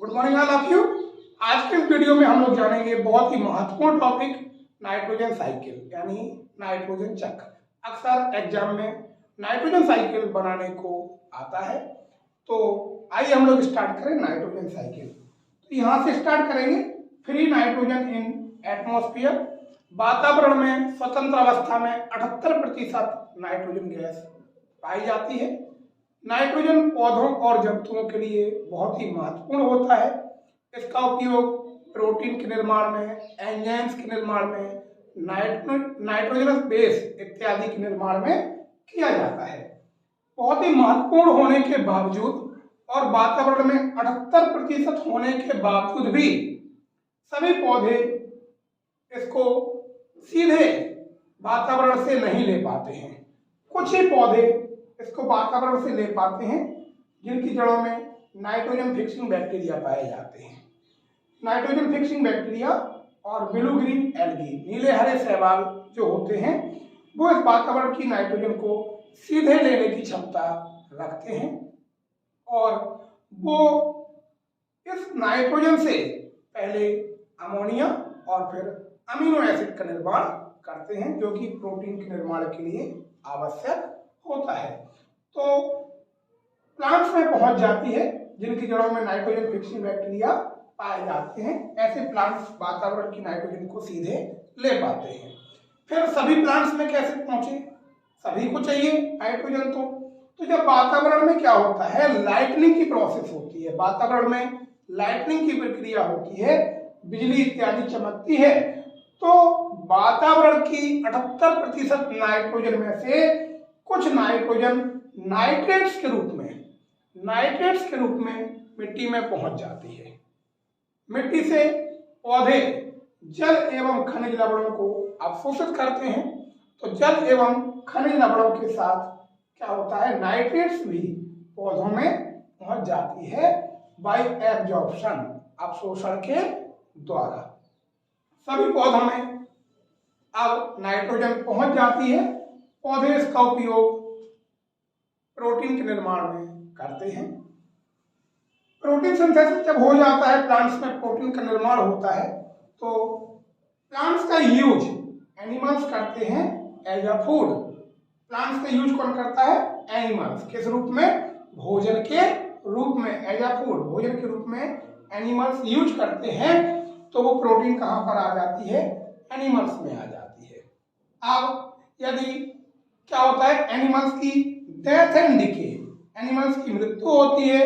Good morning all of you. आज के इस वीडियो में हम लोग जानेंगे बहुत ही महत्वपूर्ण टॉपिक नाइट्रोजन साइकिल यानी नाइट्रोजन चक्र। अक्सर एग्जाम में नाइट्रोजन साइकिल बनाने को आता है, तो आइए हम लोग स्टार्ट करें नाइट्रोजन साइकिल। तो यहाँ से स्टार्ट करेंगे। फ्री नाइट्रोजन इन एटमॉस्फेयर, वातावरण में स्वतंत्र अवस्था में 78% नाइट्रोजन गैस पाई जाती है। नाइट्रोजन पौधों और जंतुओं के लिए बहुत ही महत्वपूर्ण होता है। इसका उपयोग प्रोटीन के निर्माण में, एंजाइम्स के निर्माण में, नाइट्रोजनस बेस इत्यादि के निर्माण में किया जाता है। बहुत ही महत्वपूर्ण होने के बावजूद और वातावरण में 78% होने के बावजूद भी सभी पौधे इसको सीधे वातावरण से नहीं ले पाते हैं। कुछ ही पौधे इसको वातावरण से ले पाते हैं जिनकी जड़ों में नाइट्रोजन फिक्सिंग बैक्टीरिया पाए जाते हैं। नाइट्रोजन फिक्सिंग बैक्टीरिया और ब्लू ग्रीन एल्गी, नीले हरे शैवाल जो होते हैं, वो इस वातावरण की नाइट्रोजन को सीधे लेने की क्षमता रखते हैं और वो इस नाइट्रोजन से पहले अमोनिया और फिर अमीनो एसिड का निर्माण करते हैं, जो कि प्रोटीन के निर्माण के लिए आवश्यक होता है। तो प्लांट्स में पहुंच जाती है जिनकी जड़ों में नाइट्रोजन फिक्सिंग बैक्टीरिया पाए जाते हैं। ऐसे प्लांट्स वातावरण की नाइट्रोजन को सीधे ले पाते हैं। फिर सभी प्लांट्स में कैसे पहुंचे? सभी को चाहिए नाइट्रोजन। तो जब वातावरण में क्या होता है, लाइटनिंग की प्रोसेस होती है, वातावरण में लाइटनिंग की प्रक्रिया होती है, बिजली इत्यादि चमकती है, तो वातावरण की 78% नाइट्रोजन में से कुछ नाइट्रोजन नाइट्रेट्स के रूप में मिट्टी में पहुंच जाती है। मिट्टी से पौधे जल एवं खनिज लवणों को अवशोषित करते हैं। तो जल एवं खनिज लवणों के साथ क्या होता है, नाइट्रेट्स भी पौधों में पहुंच जाती है बाय एब्जॉर्प्शन, अवशोषण के द्वारा। सभी पौधों में अब नाइट्रोजन पहुंच जाती है। पौधे इसका उपयोग प्रोटीन के निर्माण में करते हैं। प्रोटीन सिंथेसिस जब हो जाता है, प्लांट्स में प्रोटीन का निर्माण होता है, तो प्लांट्स का यूज एनिमल्स करते हैं एज अ फूड। प्लांट्स का यूज कौन करता है? एनिमल्स। किस रूप में? भोजन के रूप में, एज अ फूड, भोजन के रूप में एनिमल्स यूज करते हैं। तो वो प्रोटीन कहाँ पर आ जाती है? एनिमल्स में आ जाती है। अब यदि क्या होता है, एनिमल्स की डेथ एंड डिके, एनिमल्स की मृत्यु होती है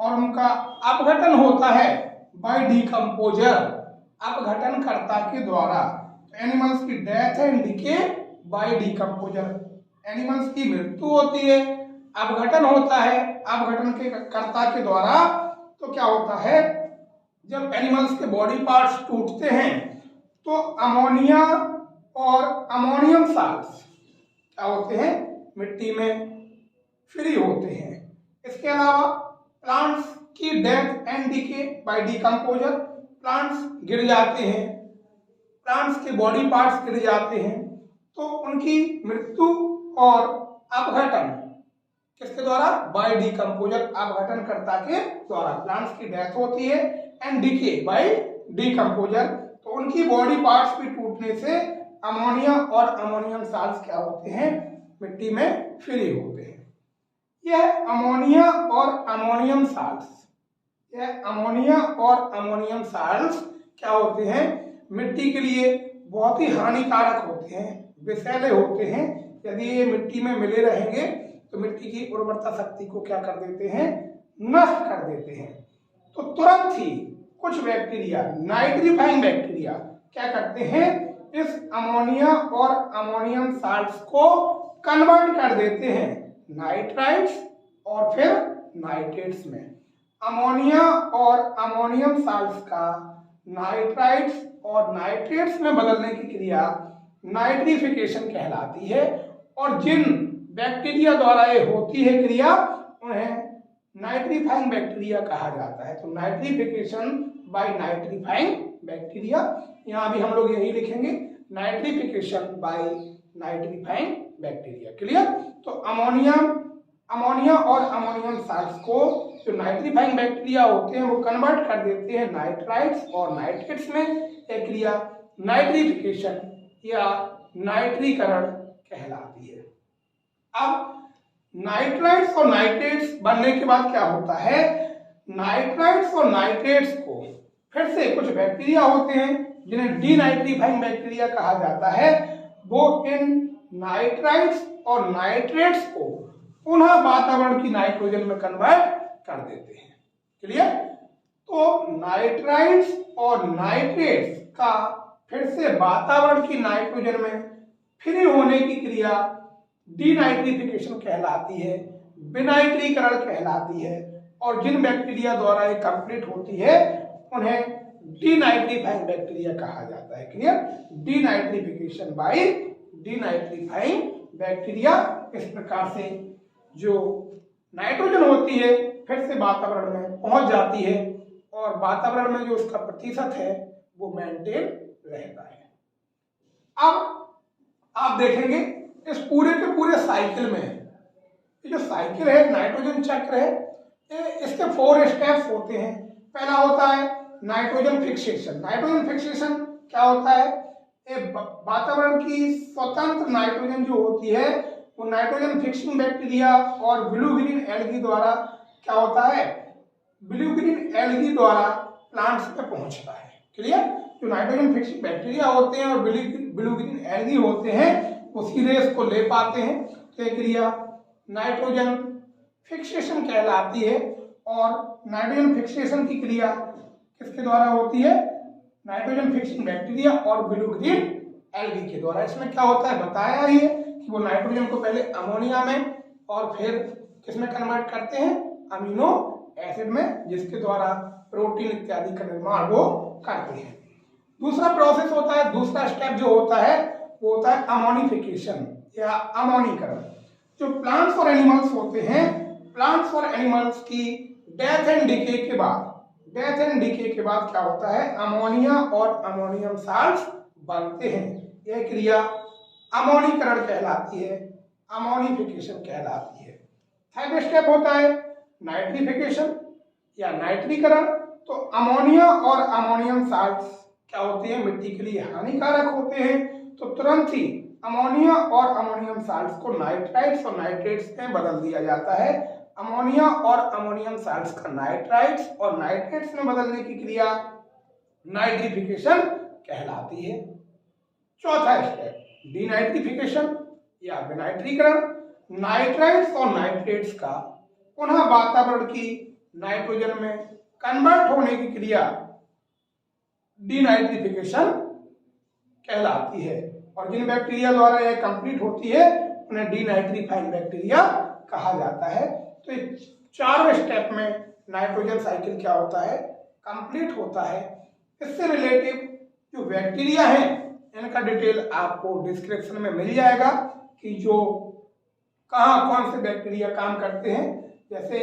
और उनका अपघटन होता है बाय डिकम्पोजर, अपघटनकर्ता के द्वारा। एनिमल्स की death and decay by decomposer, animals की मृत्यु होती है, अपघटन होता है अपघटन के कर्ता के द्वारा। तो क्या होता है, जब एनिमल्स के बॉडी पार्ट्स टूटते हैं तो अमोनिया और अमोनियम साल्ट्स क्या होते हैं, मिट्टी में फ्री होते हैं। इसके अलावा प्लांट्स की death and decay by decomposer, plants गिर जाते हैं, प्लांट्स के बॉडी पार्ट्स गिर जाते हैं, तो उनकी मृत्यु और अपघटन किसके द्वारा? बाय डिकम्पोजर, अपघटनकर्ता के द्वारा। प्लांट्स की डेथ होती है एंड डिके बाय डिकम्पोजर, तो उनकी बॉडी पार्ट्स भी टूटने से अमोनिया और अमोनियम साल्ट्स क्या होते हैं, मिट्टी में फ्री होते हैं। यह अमोनिया और अमोनियम साल्ट्स क्या होते हैं, मिट्टी के लिए बहुत ही हानिकारक होते हैं, विषैले होते हैं। यदि ये मिट्टी में मिले रहेंगे तो मिट्टी की उर्वरता शक्ति को क्या कर देते हैं, नष्ट कर देते हैं। तो तुरंत ही कुछ बैक्टीरिया, नाइट्रीफाइंग बैक्टीरिया क्या करते हैं, इस अमोनिया और अमोनियम साल्ट्स को कन्वर्ट कर देते हैं नाइट्राइट्स और फिर नाइट्रेट्स में। अमोनिया और अमोनियम साल्ट्स का नाइट्राइट्स और नाइट्रेट्स में बदलने की क्रिया नाइट्रिफिकेशन कहलाती है। और जिन बैक्टीरिया द्वारा ये होती है क्रिया, उन्हें नाइट्रीफाइंग बैक्टीरिया कहा जाता है। तो नाइट्रिफिकेशन बाय नाइट्रीफाइंग बैक्टीरिया, यहाँ भी हम लोग यही लिखेंगे, nitrification by nitrifying bacteria. Clear? तो अमोनिया और अमोनियम साल्ट्स को जो नाइट्रीफाइंग बैक्टीरिया होते हैं वो कन्वर्ट कर देते हैं नाइट्राइट्स और नाइट्रेट्स में। यह क्रिया नाइट्रिफिकेशन या नाइट्रीकरण कहलाती है। अब नाइट्राइट्स और नाइट्रेट्स बनने के बाद क्या होता है, नाइट्राइट्स और नाइट्रेट्स को फिर से कुछ बैक्टीरिया होते हैं जिन्हें डीनाइट्रीफाइंग बैक्टीरिया कहा जाता है, वो इन नाइट्राइट्स और नाइट्रेट्स को पुनः वातावरण की नाइट्रोजन में कन्वर्ट कर देते हैं। क्लियर? तो नाइट्राइट्स और नाइट्रेट्स का फिर से वातावरण की नाइट्रोजन में फ्री होने की क्रिया डीनाइट्रिफिकेशन कहलाती है, विनाइट्रीकरण कहलाती है, और जिन बैक्टीरिया द्वारा ये कंप्लीट होती है उन्हें डीनाइट्रीफाइंग बैक्टीरिया कहा जाता है। Clear? Denitrification by denitrifying bacteria. इस प्रकार से जो नाइट्रोजन होती है फिर से वातावरण में पहुंच जाती है और वातावरण में जो उसका प्रतिशत है वो मेंटेन रहता है। अब आप देखेंगे इस पूरे के पूरे साइकिल में, ये जो साइकिल है नाइट्रोजन चक्र है, इसके 4 स्टेप्स होते हैं। पहला होता है नाइट्रोजन फिक्सेशन। नाइट्रोजन फिक्सेशन क्या होता है, वातावरण की स्वतंत्र नाइट्रोजन जो होती है वो नाइट्रोजन फिक्सिंग बैक्टीरिया और ब्लू ग्रीन एल्गी द्वारा क्या होता है, ब्लू ग्रीन एल्गी द्वारा प्लांट्स में पहुंचता है। क्लियर? जो नाइट्रोजन फिक्सिंग बैक्टीरिया होते हैं और ब्लू ग्रीन एल्गी होते हैं वो सीधे इसको ले पाते हैं। तो ये क्रिया नाइट्रोजन फिक्सेशन कहलाती है। और नाइट्रोजन फिक्सेशन की क्रिया किसके द्वारा होती है, नाइट्रोजन फिक्सिंग बैक्टीरिया और ब्लू ग्रीन एल्गी के द्वारा। इसमें क्या होता है बताया ही है कि वो नाइट्रोजन को पहले अमोनिया में और फिर किसमें कन्वर्ट करते हैं, अमीनो एसिड में, जिसके द्वारा प्रोटीन इत्यादि का निर्माण वो करते हैं। दूसरा प्रोसेस होता है, दूसरा स्टेप जो होता है वो होता है अमोनिफिकेशन या अमोनीकरण। जो प्लांट्स और एनिमल्स होते हैं, प्लांट्स और एनिमल्स की डेथ एंड डिके के बाद, डेथ एंड डिके के बाद क्या होता है, अमोनिया और अमोनियम साल्ट्स बनते हैं। यह क्रिया अमोनीकरण कहलाती है, अमोनिफिकेशन कहलाती है। थर्ड स्टेप होता है नाइट्रिफिकेशन या नाइट्रीकरण। तो अमोनिया और अमोनियम साल्ट्स क्या होते हैं, मिट्टी के लिए हानिकारक होते हैं, तो तुरंत ही अमोनिया और अमोनियम साल्ट्स को नाइट्राइट्स और नाइट्रेट्स में बदल दिया जाता है। अमोनिया और अमोनियम साल्ट्स का नाइट्राइट्स और नाइट्रेट्स में बदलने की क्रिया नाइट्रिफिकेशन कहलाती है। चौथा स्टेप डीनाइट्रिफिकेशन या विनाइट्रीकरण। नाइट्राइट्स और नाइट्रेट्स का पुनः वातावरण की नाइट्रोजन में कन्वर्ट होने की क्रिया डीनाइट्रिफिकेशन कहलाती है। और जिन बैक्टीरिया द्वारा यह कंप्लीट होती है उन्हें डीनाइट्रीफाइंग बैक्टीरिया कहा जाता है। तो इस चारों स्टेप में नाइट्रोजन साइकिल क्या होता है, कंप्लीट होता है। इससे रिलेटिव जो बैक्टीरिया हैं इनका डिटेल आपको डिस्क्रिप्शन में मिल जाएगा कि जो कहाँ कौन से बैक्टीरिया काम करते हैं। जैसे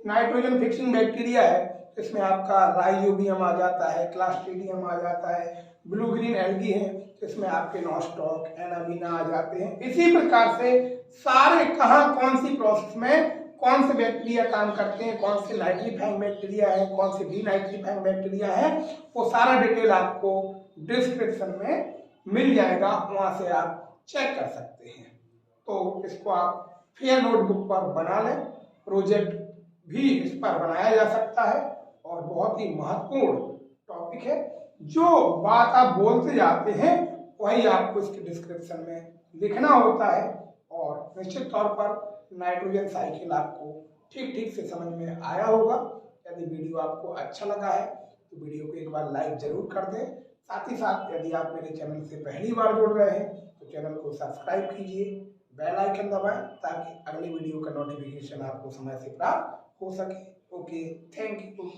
नाइट्रोजन फिक्सिंग बैक्टीरिया है, इसमें आपका राइजोबियम आ जाता है, क्लास्ट्रीडियम आ जाता है। ब्लू ग्रीन एल्गी है, इसमें आपके नॉस्टॉक, एनाबीना आ जाते हैं। इसी प्रकार से सारे कहाँ कौन सी प्रोसेस में कौन से बैक्टीरिया काम करते हैं, कौन से नाइट्रीफाइंग बैक्टीरिया है, कौन से डीनाइट्रीफाइंग बैक्टीरिया है, वो सारा डिटेल आपको डिस्क्रिप्शन में मिल जाएगा, वहां से आप चेक कर सकते हैं। तो इसको आप फेयर नोटबुक पर बना लें, प्रोजेक्ट भी इस पर बनाया जा सकता है और बहुत ही महत्वपूर्ण टॉपिक है। जो बात आप बोलते जाते हैं वही आपको इसके डिस्क्रिप्शन में लिखना होता है और निश्चित तौर पर नाइट्रोजन साइकिल आपको ठीक ठीक से समझ में आया होगा। यदि वीडियो आपको अच्छा लगा है तो वीडियो को एक बार लाइक जरूर कर दें। साथ ही साथ यदि आप मेरे चैनल से पहली बार जुड़ रहे हैं तो चैनल को सब्सक्राइब कीजिए, बेल आइकन दबाएं ताकि अगली वीडियो का नोटिफिकेशन आपको समय से प्राप्त हो सके। Okay, thank you.